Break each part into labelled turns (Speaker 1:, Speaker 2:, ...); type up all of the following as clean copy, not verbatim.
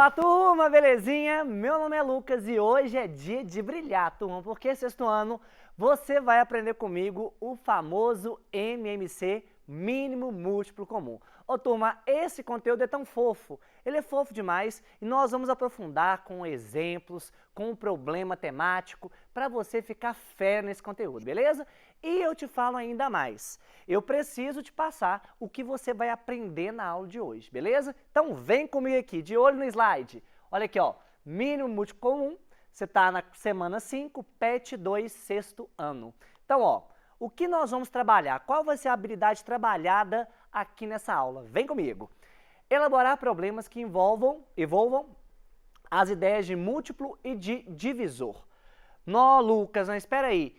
Speaker 1: Fala, turma, belezinha? Meu nome é Lucas e hoje é dia de brilhar, turma, porque sexto ano você vai aprender comigo o famoso MMC, mínimo múltiplo comum. Ô turma, esse conteúdo é tão fofo, ele é fofo demais e nós vamos aprofundar com exemplos, com um problema temático para você ficar fera nesse conteúdo, beleza? E eu te falo ainda mais, eu preciso te passar o que você vai aprender na aula de hoje, beleza? Então vem comigo aqui, de olho no slide. Olha aqui, ó, mínimo múltiplo comum, você está na semana 5, PET 2, sexto ano. Então, ó, o que nós vamos trabalhar? Qual vai ser a habilidade trabalhada aqui nessa aula? Vem comigo. Elaborar problemas que envolvam as ideias de múltiplo e de divisor. Nó, Lucas, mas espera aí.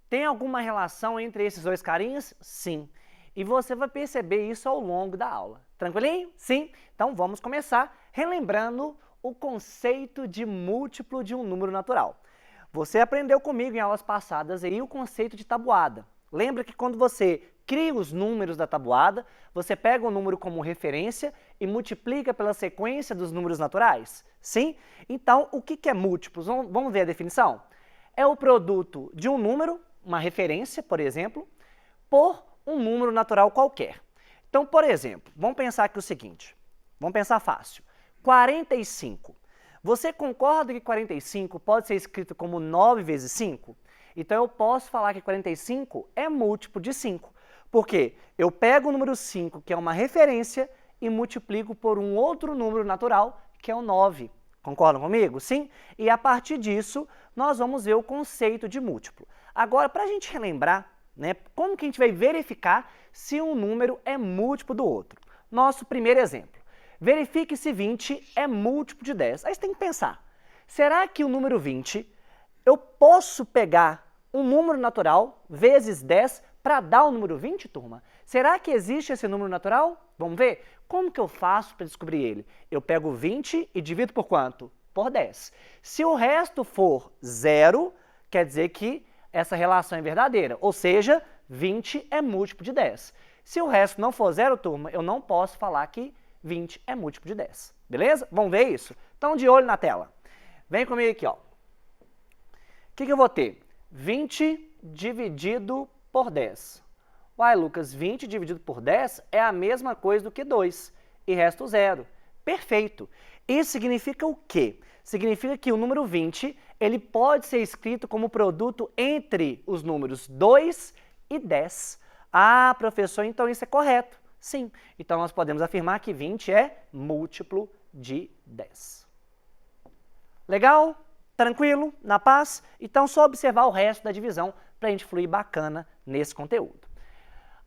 Speaker 1: Tem alguma relação entre esses dois carinhas? Sim. E você vai perceber isso ao longo da aula. Tranquilinho? Sim? Então vamos começar relembrando o conceito de múltiplo de um número natural. Você aprendeu comigo em aulas passadas aí o conceito de tabuada. Lembra que quando você cria os números da tabuada, você pega o número como referência e multiplica pela sequência dos números naturais? Sim? Então, o que é múltiplos? Vamos ver a definição? É o produto de um número, uma referência, por exemplo, por um número natural qualquer. Então, por exemplo, vamos pensar aqui o seguinte, vamos pensar fácil, 45. Você concorda que 45 pode ser escrito como 9 vezes 5? Então, eu posso falar que 45 é múltiplo de 5, porque eu pego o número 5, que é uma referência, e multiplico por um outro número natural, que é o 9. Concordam comigo? Sim? E a partir disso, nós vamos ver o conceito de múltiplo. Agora, para a gente relembrar, né, como que a gente vai verificar se um número é múltiplo do outro? Nosso primeiro exemplo. Verifique se 20 é múltiplo de 10. Aí você tem que pensar, será que o número 20, eu posso pegar um número natural vezes 10 para dar o número 20, turma? Será que existe esse número natural? Vamos ver? Como que eu faço para descobrir ele? Eu pego 20 e divido por quanto? Por 10. Se o resto for 0, quer dizer que essa relação é verdadeira, ou seja, 20 é múltiplo de 10. Se o resto não for 0, turma, eu não posso falar que 20 é múltiplo de 10. Beleza? Vamos ver isso? Então, de olho na tela. Vem comigo aqui, ó. O que eu vou ter? 20 dividido por 10. Uai, Lucas, 20 dividido por 10 é a mesma coisa do que 2, e resta 0. Perfeito. Isso significa o quê? Significa que o número 20 ele pode ser escrito como produto entre os números 2 e 10. Ah, professor, então isso é correto. Sim, então nós podemos afirmar que 20 é múltiplo de 10. Legal? Tranquilo? Na paz? Então só observar o resto da divisão para a gente fluir bacana nesse conteúdo.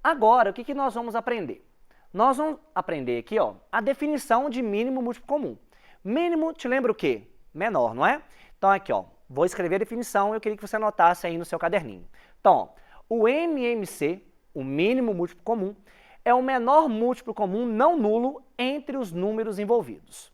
Speaker 1: Agora, o que nós vamos aprender? Nós vamos aprender aqui, ó, a definição de mínimo múltiplo comum. Mínimo, te lembra o quê? Menor, não é? Então aqui, ó, vou escrever a definição, eu queria que você anotasse aí no seu caderninho. Então, ó, o MMC, o mínimo múltiplo comum, é o menor múltiplo comum não nulo entre os números envolvidos.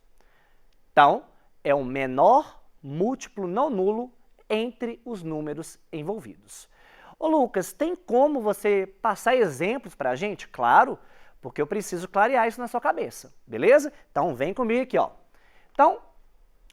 Speaker 1: Então, é o menor múltiplo não nulo entre os números envolvidos. Ô Lucas, tem como você passar exemplos para a gente? Claro, porque eu preciso clarear isso na sua cabeça, beleza? Então, vem comigo aqui, ó. Então,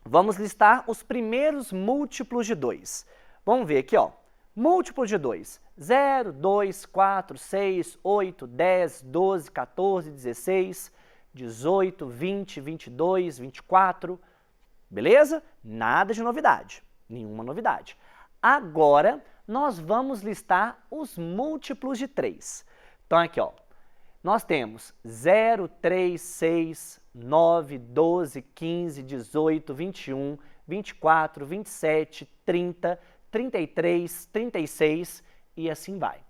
Speaker 1: vamos listar os primeiros múltiplos de 2. Vamos ver aqui, ó. Múltiplos de 2. 0, 2, 4, 6, 8, 10, 12, 14, 16, 18, 20, 22, 24. Beleza? Nada de novidade. Nenhuma novidade. Agora, nós vamos listar os múltiplos de 3. Então, aqui, ó. Nós temos 0, 3, 6, 9, 12, 15, 18, 21, 24, 27, 30, 33, 36 e assim vai.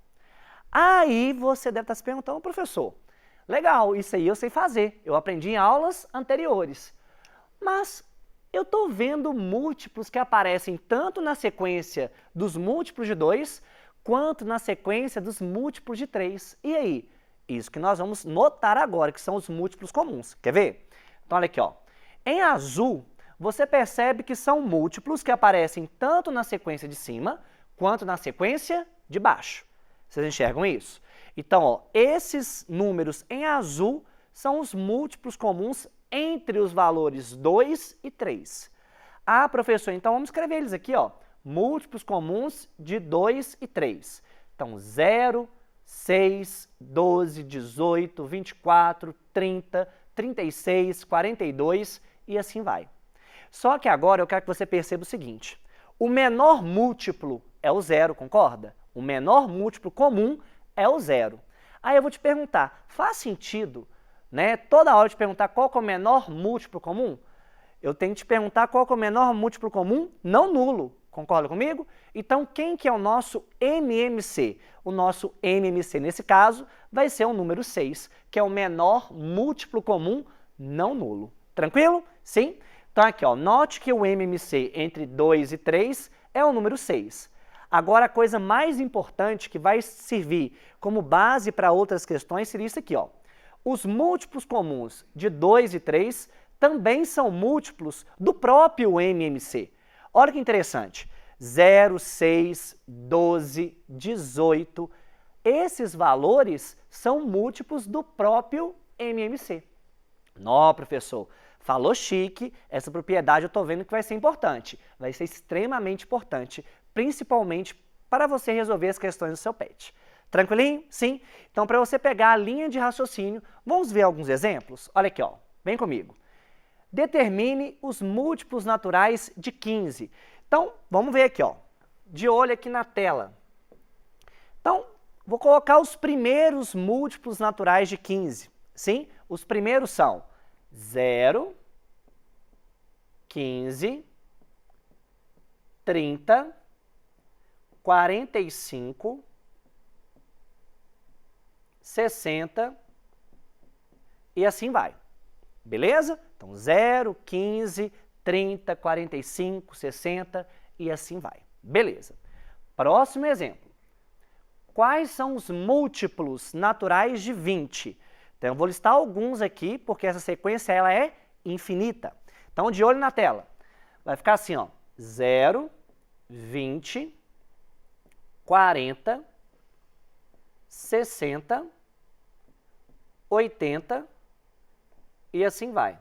Speaker 1: Aí você deve estar se perguntando, professor, legal, isso aí eu sei fazer, eu aprendi em aulas anteriores, mas eu estou vendo múltiplos que aparecem tanto na sequência dos múltiplos de 2, quanto na sequência dos múltiplos de 3. E aí? Isso que nós vamos notar agora, que são os múltiplos comuns. Quer ver? Então, olha aqui, ó. Em azul, você percebe que são múltiplos que aparecem tanto na sequência de cima, quanto na sequência de baixo. Vocês enxergam isso? Então, ó, esses números em azul são os múltiplos comuns entre os valores 2 e 3. Ah, professor, então vamos escrever eles aqui, ó. Múltiplos comuns de 2 e 3. Então, 0, 6, 12, 18, 24, 30, 36, 42 e assim vai. Só que agora eu quero que você perceba o seguinte. O menor múltiplo é o 0, concorda? O menor múltiplo comum é o 0. Aí eu vou te perguntar, faz sentido, né, toda hora eu te perguntar qual que é o menor múltiplo comum? Eu tenho que te perguntar qual que é o menor múltiplo comum não nulo. Concorda comigo? Então, quem que é o nosso MMC? O nosso MMC, nesse caso, vai ser o número 6, que é o menor múltiplo comum não nulo. Tranquilo? Sim? Então, aqui, ó, note que o MMC entre 2 e 3 é o número 6. Agora, a coisa mais importante que vai servir como base para outras questões seria isso aqui, ó. Os múltiplos comuns de 2 e 3 também são múltiplos do próprio MMC. Olha que interessante, 0, 6, 12, 18, esses valores são múltiplos do próprio MMC. Não, professor, falou chique, essa propriedade eu estou vendo que vai ser importante, vai ser extremamente importante, principalmente para você resolver as questões do seu PET. Tranquilinho? Sim? Então, para você pegar a linha de raciocínio, vamos ver alguns exemplos? Olha aqui, ó, vem comigo. Determine os múltiplos naturais de 15. Então, vamos ver aqui, ó, de olho aqui na tela. Então, vou colocar os primeiros múltiplos naturais de 15. Sim? Os primeiros são 0, 15, 30, 45, 60 e assim vai. Beleza? Então, 0, 15, 30, 45, 60 e assim vai. Beleza. Próximo exemplo. Quais são os múltiplos naturais de 20? Então, eu vou listar alguns aqui, porque essa sequência ela é infinita. Então, de olho na tela. Vai ficar assim, ó. 0, 20, 40, 60, 80 e assim vai.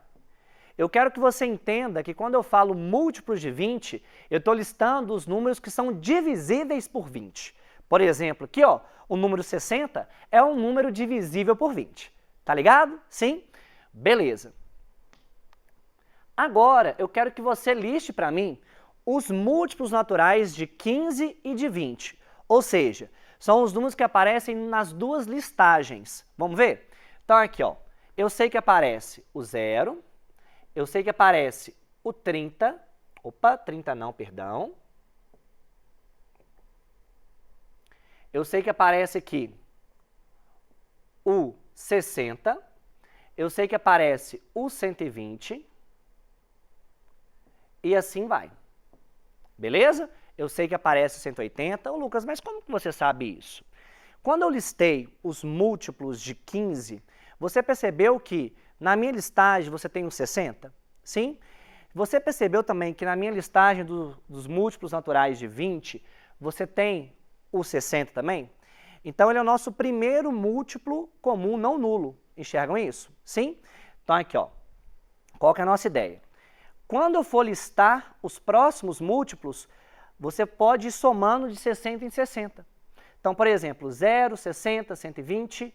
Speaker 1: Eu quero que você entenda que quando eu falo múltiplos de 20, eu estou listando os números que são divisíveis por 20. Por exemplo, aqui, ó, o número 60 é um número divisível por 20. Tá ligado? Sim? Beleza. Agora, eu quero que você liste para mim os múltiplos naturais de 15 e de 20. Ou seja, são os números que aparecem nas duas listagens. Vamos ver? Então, aqui, ó, eu sei que aparece o 0, eu sei que aparece o 30, opa, 30 não, perdão. Eu sei que aparece aqui o 60, eu sei que aparece o 120 e assim vai. Beleza? Eu sei que aparece o 180. Ô, Lucas, mas como que você sabe isso? Quando eu listei os múltiplos de 15, você percebeu que na minha listagem você tem o 60? Sim? Você percebeu também que na minha listagem dos múltiplos naturais de 20, você tem o 60 também? Então, ele é o nosso primeiro múltiplo comum não nulo. Enxergam isso? Sim? Então, aqui, ó. Qual que é a nossa ideia? Quando eu for listar os próximos múltiplos, você pode ir somando de 60 em 60. Então, por exemplo, 0, 60, 120,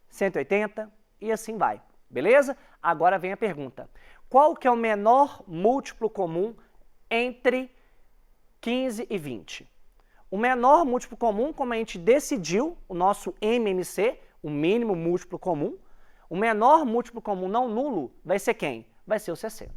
Speaker 1: 180 e assim vai. Beleza? Agora vem a pergunta. Qual que é o menor múltiplo comum entre 15 e 20? O menor múltiplo comum, como a gente decidiu, o nosso MMC, o mínimo múltiplo comum, o menor múltiplo comum não nulo vai ser quem? Vai ser o 60.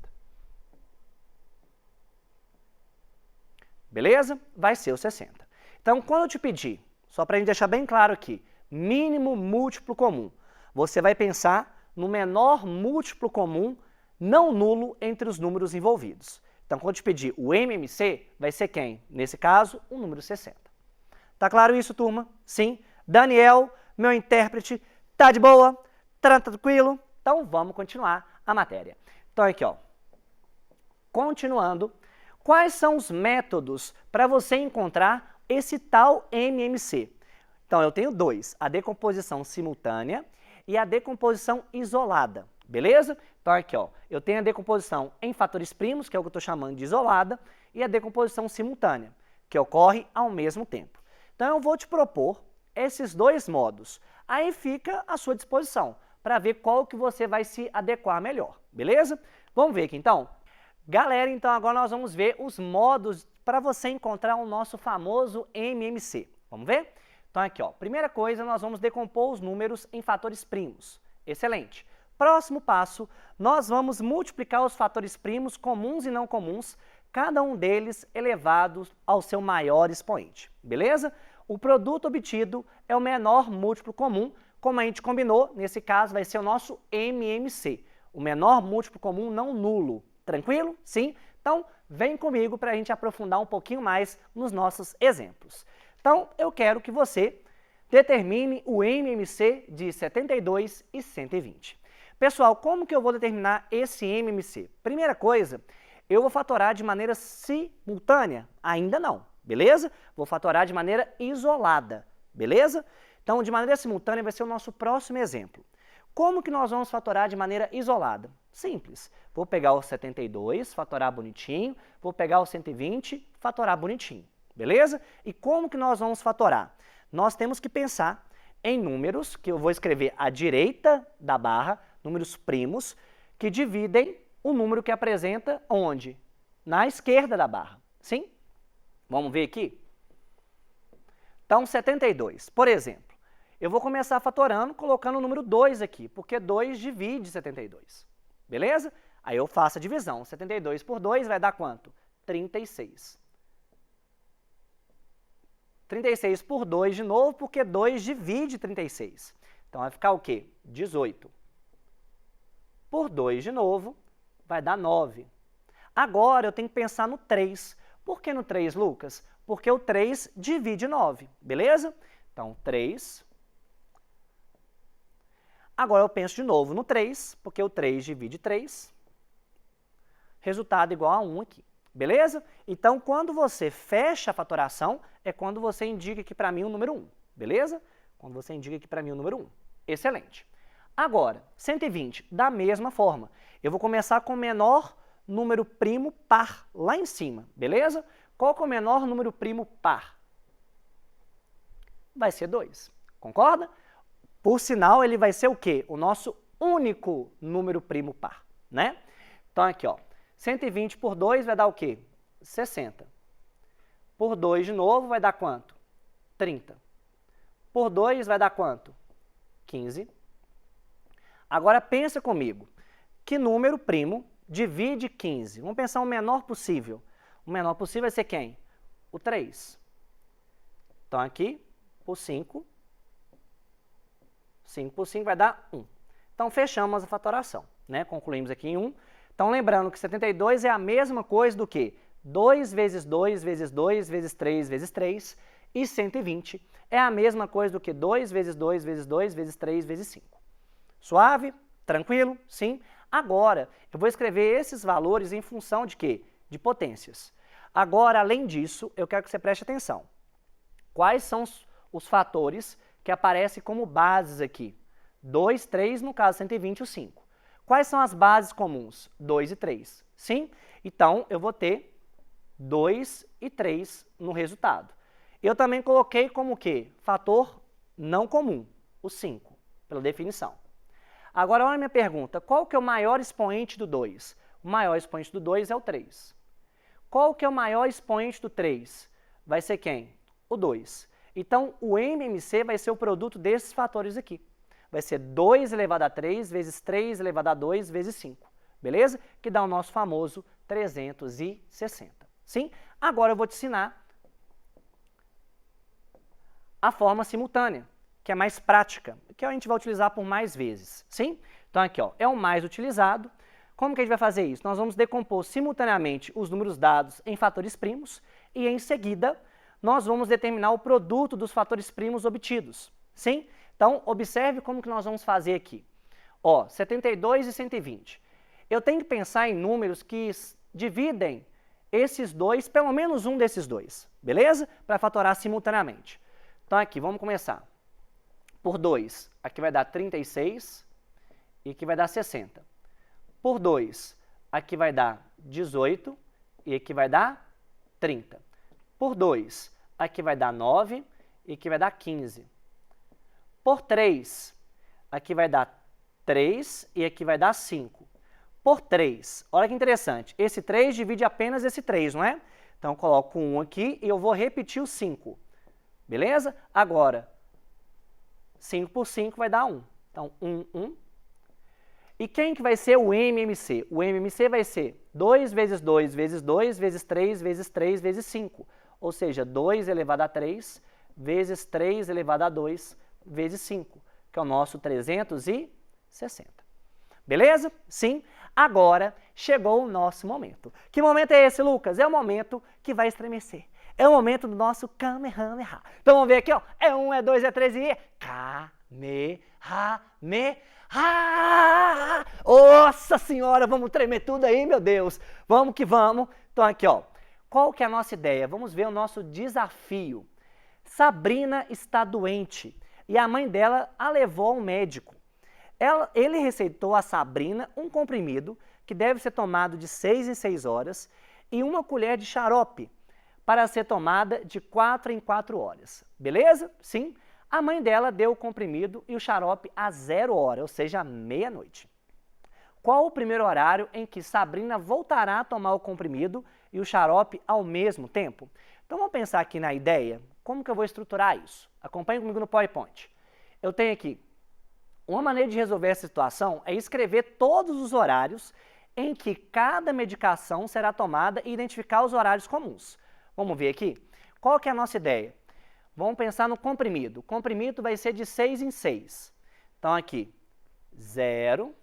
Speaker 1: Beleza? Vai ser o 60. Então, quando eu te pedir, só para a gente deixar bem claro aqui, mínimo múltiplo comum, você vai pensar no menor múltiplo comum não nulo entre os números envolvidos. Então, quando eu te pedir o MMC, vai ser quem? Nesse caso, o número 60. Tá claro isso, turma? Sim? Daniel, meu intérprete, tá de boa? Tá tranquilo? Então, vamos continuar a matéria. Então, aqui, ó. Continuando, quais são os métodos para você encontrar esse tal MMC? Então, eu tenho dois, a decomposição simultânea e a decomposição isolada, beleza? Então aqui, ó, eu tenho a decomposição em fatores primos, que é o que eu estou chamando de isolada, e a decomposição simultânea, que ocorre ao mesmo tempo. Então eu vou te propor esses dois modos. Aí fica à sua disposição, para ver qual que você vai se adequar melhor, beleza? Vamos ver aqui então? Galera, então agora nós vamos ver os modos para você encontrar o nosso famoso MMC. Vamos ver? Então aqui, ó, primeira coisa, nós vamos decompor os números em fatores primos. Excelente. Próximo passo, nós vamos multiplicar os fatores primos comuns e não comuns, cada um deles elevado ao seu maior expoente, beleza? O produto obtido é o menor múltiplo comum, como a gente combinou, nesse caso vai ser o nosso MMC, o menor múltiplo comum não nulo. Tranquilo? Sim? Então, vem comigo para a gente aprofundar um pouquinho mais nos nossos exemplos. Então, eu quero que você determine o MMC de 72 e 120. Pessoal, como que eu vou determinar esse MMC? Primeira coisa, eu vou fatorar de maneira simultânea? Ainda não, beleza? Vou fatorar de maneira isolada, beleza? Então, de maneira simultânea vai ser o nosso próximo exemplo. Como que nós vamos fatorar de maneira isolada? Simples. Vou pegar o 72, fatorar bonitinho, vou pegar o 120, fatorar bonitinho, beleza? E como que nós vamos fatorar? Nós temos que pensar em números, que eu vou escrever à direita da barra, números primos, que dividem o número que apresenta onde? Na esquerda da barra, sim? Vamos ver aqui? Então, 72, por exemplo. Eu vou começar fatorando colocando o número 2 aqui, porque 2 divide 72, beleza? Aí eu faço a divisão, 72 por 2 vai dar quanto? 36. 36 por 2 de novo, porque 2 divide 36. Então vai ficar o quê? 18. Por 2 de novo, vai dar 9. Agora eu tenho que pensar no 3. Por que no 3, Lucas? Porque o 3 divide 9, beleza? Então, 3. Agora eu penso de novo no 3, porque o 3 divide 3. Resultado igual a 1 aqui, beleza? Então, quando você fecha a fatoração, é quando você indica aqui para mim o número 1, beleza? Quando você indica aqui para mim o número 1. Excelente. Agora, 120, da mesma forma. Eu vou começar com o menor número primo par, lá em cima, beleza? Qual que é o menor número primo par? Vai ser 2, concorda? Por sinal, ele vai ser o quê? O nosso único número primo par, né? Então, aqui, ó, 120 por 2 vai dar o quê? 60. Por 2 de novo vai dar quanto? 30. Por 2 vai dar quanto? 15. Agora, pensa comigo. Que número primo divide 15? Vamos pensar o menor possível. O menor possível vai ser quem? O 3. Então, aqui, por 5. 5 por 5 vai dar 1. Então, fechamos a fatoração, né? Concluímos aqui em 1. Então, lembrando que 72 é a mesma coisa do que 2 vezes 2 vezes 2 vezes 3 vezes 3. E 120 é a mesma coisa do que 2 vezes 2 vezes 2 vezes 3 vezes 5. Suave? Tranquilo? Sim? Agora, eu vou escrever esses valores em função de quê? De potências. Agora, além disso, eu quero que você preste atenção. Quais são os fatores que aparecem como bases aqui? 2, 3, no caso 120 e o 5. Quais são as bases comuns? 2 e 3. Sim? Então, eu vou ter 2 e 3 no resultado. Eu também coloquei como o quê? Fator não comum, o 5, pela definição. Agora, olha a minha pergunta. Qual que é o maior expoente do 2? O maior expoente do 2 é o 3. Qual que é o maior expoente do 3? Vai ser quem? O 2. Então, o MMC vai ser o produto desses fatores aqui. Vai ser 2 elevado a 3 vezes 3 elevado a 2 vezes 5. Beleza? Que dá o nosso famoso 360. Sim? Agora eu vou te ensinar a forma simultânea, que é mais prática, que a gente vai utilizar por mais vezes. Sim? Então, aqui, ó, é o mais utilizado. Como que a gente vai fazer isso? Nós vamos decompor simultaneamente os números dados em fatores primos e, em seguida, nós vamos determinar o produto dos fatores primos obtidos. Sim? Então, observe como que nós vamos fazer aqui. Ó, 72 e 120. Eu tenho que pensar em números que dividem esses dois, pelo menos um desses dois, beleza? Para fatorar simultaneamente. Então, aqui, vamos começar. Por 2, aqui vai dar 36 e aqui vai dar 60. por 2, aqui vai dar 18 e aqui vai dar 30. Por 2, aqui vai dar 9 e aqui vai dar 15. Por 3, aqui vai dar 3 e aqui vai dar 5. Por 3, olha que interessante, esse 3 divide apenas esse 3, não é? Então, eu coloco 1 aqui e eu vou repetir o 5. Beleza? Agora, 5 por 5 vai dar 1. Então, 1, 1. E quem que vai ser o MMC? O MMC vai ser 2 vezes 2 vezes 2 vezes 3 vezes 3 vezes 5. Ou seja, 2 elevado a 3 vezes 3 elevado a 2 vezes 5, que é o nosso 360. Beleza? Sim? Agora chegou o nosso momento. Que momento é esse, Lucas? É o momento que vai estremecer. É o momento do nosso Kamehameha. Então vamos ver aqui, ó. É 1, é 2, é 3 e... Kamehameha. Nossa senhora, vamos tremer tudo aí, meu Deus. Vamos que vamos. Então aqui, ó. Qual que é a nossa ideia? Vamos ver o nosso desafio. Sabrina está doente e a mãe dela a levou ao médico. Ele receitou a Sabrina um comprimido que deve ser tomado de 6 em 6 horas e uma colher de xarope para ser tomada de 4 em 4 horas. Beleza? Sim. A mãe dela deu o comprimido e o xarope a 0 hora, ou seja, à meia-noite. Qual o primeiro horário em que Sabrina voltará a tomar o comprimido e o xarope ao mesmo tempo? Então vamos pensar aqui na ideia, como que eu vou estruturar isso? Acompanhe comigo no PowerPoint. Eu tenho aqui, uma maneira de resolver essa situação é escrever todos os horários em que cada medicação será tomada e identificar os horários comuns. Vamos ver aqui? Qual que é a nossa ideia? Vamos pensar no comprimido. O comprimido vai ser de 6 em 6. Então aqui, 0,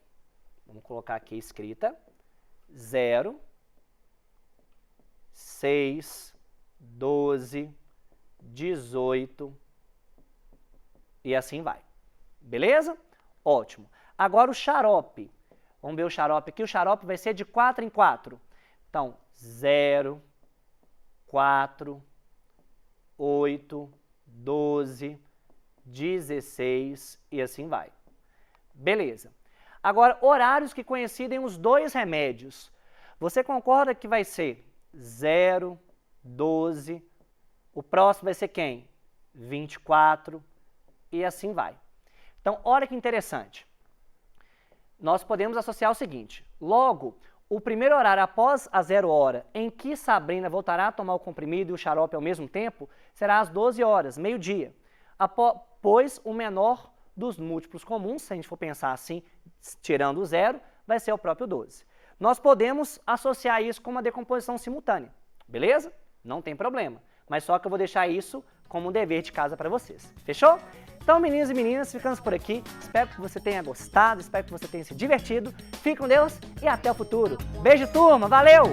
Speaker 1: vamos colocar aqui a escrita, 0, 6, 12, 18 e assim vai. Beleza? Ótimo. Agora o xarope. Vamos ver o xarope aqui. O xarope vai ser de 4 em 4. Então, 0, 4, 8, 12, 16 e assim vai. Beleza. Agora, horários que coincidem os dois remédios. Você concorda que vai ser 0, 12, o próximo vai ser quem? 24 e assim vai. Então, olha que interessante. Nós podemos associar o seguinte, logo, o primeiro horário após a 0 hora em que Sabrina voltará a tomar o comprimido e o xarope ao mesmo tempo, será às 12 horas, meio-dia, pois o menor dos múltiplos comuns, se a gente for pensar assim, tirando o 0, vai ser o próprio 12. Nós podemos associar isso com uma decomposição simultânea, beleza? Não tem problema, mas só que eu vou deixar isso como um dever de casa para vocês, fechou? Então, meninos e meninas, ficamos por aqui. Espero que você tenha gostado, espero que você tenha se divertido. Fique com Deus e até o futuro. Beijo, turma. Valeu!